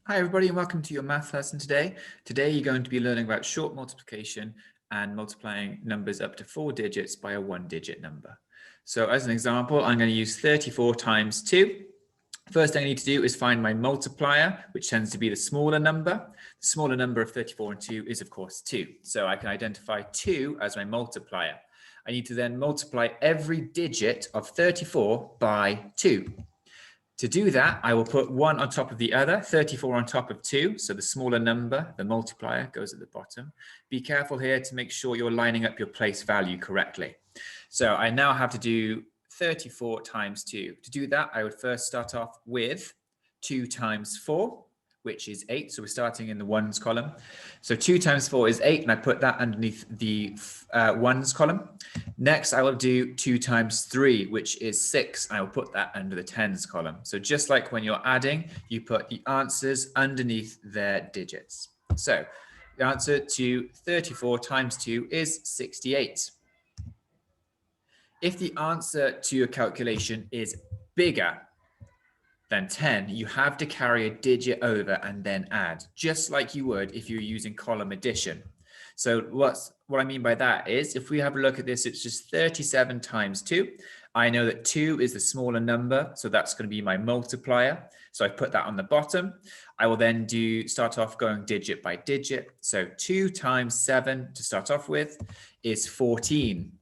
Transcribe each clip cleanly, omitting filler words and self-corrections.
Hi everybody and welcome to your math lesson today. Today you're going to be learning about short multiplication and multiplying numbers up to 4 digits by a 1-digit number. So as an example, I'm going to use 34 times 2. First thing I need to do is find my multiplier, which tends to be the smaller number. The smaller number of 34 and 2 is of course 2. So I can identify 2 as my multiplier. I need to then multiply every digit of 34 by 2. To do that, I will put 1 on top of the other, 34 on top of 2. So the smaller number, the multiplier, goes at the bottom. Be careful here to make sure you're lining up your place value correctly. So I now have to do 34 times 2. To do that, I would first start off with 2 times 4, which is 8. So we're starting in the ones column. So 2 times 4 is 8, and I put that underneath the ones column. Next, I will do 2 times 3, which is 6. I will put that under the tens column. So just like when you're adding, you put the answers underneath their digits. So the answer to 34 times 2 is 68. If the answer to your calculation is bigger than 10, you have to carry a digit over and then add, just like you would if you're using column addition. So what I mean by that is, if we have a look at this, it's just 37 times 2. I know that 2 is the smaller number, so that's going to be my multiplier. So I put that on the bottom. I will then start off going digit by digit. So 2 times 7 to start off with is 14.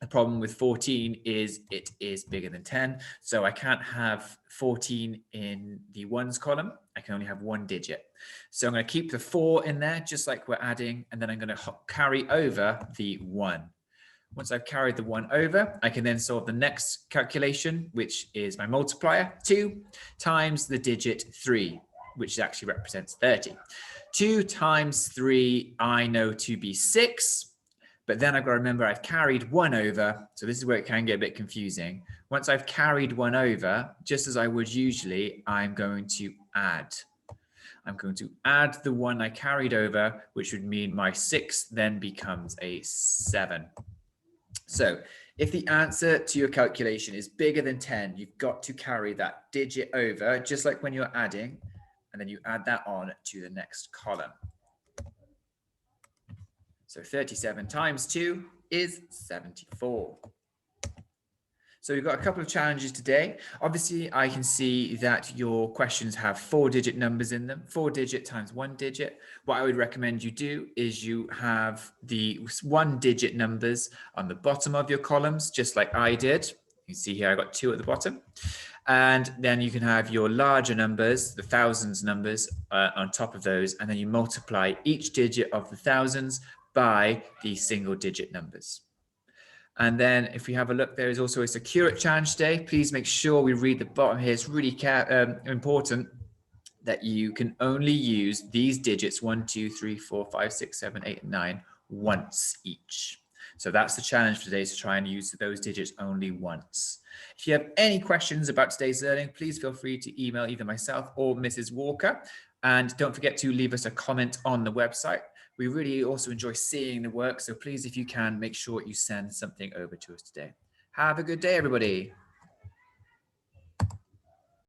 The problem with 14 is it is bigger than 10. So I can't have 14 in the ones column. I can only have one digit. So I'm going to keep the 4 in there, just like we're adding, and then I'm going to carry over the 1. Once I've carried the 1 over, I can then solve the next calculation, which is my multiplier, 2 times the digit 3, which actually represents 30. 2 times 3 I know to be 6. But then I've got to remember I've carried 1 over. So this is where it can get a bit confusing. Once I've carried 1 over, just as I would usually, I'm going to add. I'm going to add the 1 I carried over, which would mean my 6 then becomes a 7. So if the answer to your calculation is bigger than 10, you've got to carry that digit over, just like when you're adding, and then you add that on to the next column. So 37 times 2 is 74. So we've got a couple of challenges today. Obviously, I can see that your questions have 4-digit numbers in them, 4-digit times 1 digit. What I would recommend you do is you have the 1-digit numbers on the bottom of your columns, just like I did. You can see here I got 2 at the bottom. And then you can have your larger numbers, the thousands numbers on top of those, and then you multiply each digit of the thousands by the single-digit numbers. And then if we have a look, there is also a Secure-It challenge today. Please make sure we read the bottom here. It's really important that you can only use these digits 1, 2, 3, 4, 5, 6, 7, 8, and 9 once each. So that's the challenge for today, to try and use those digits only once. If you have any questions about today's learning, please feel free to email either myself or Mrs. Walker. And don't forget to leave us a comment on the website. We really also enjoy seeing the work. So please, if you can, make sure you send something over to us today. Have a good day, everybody.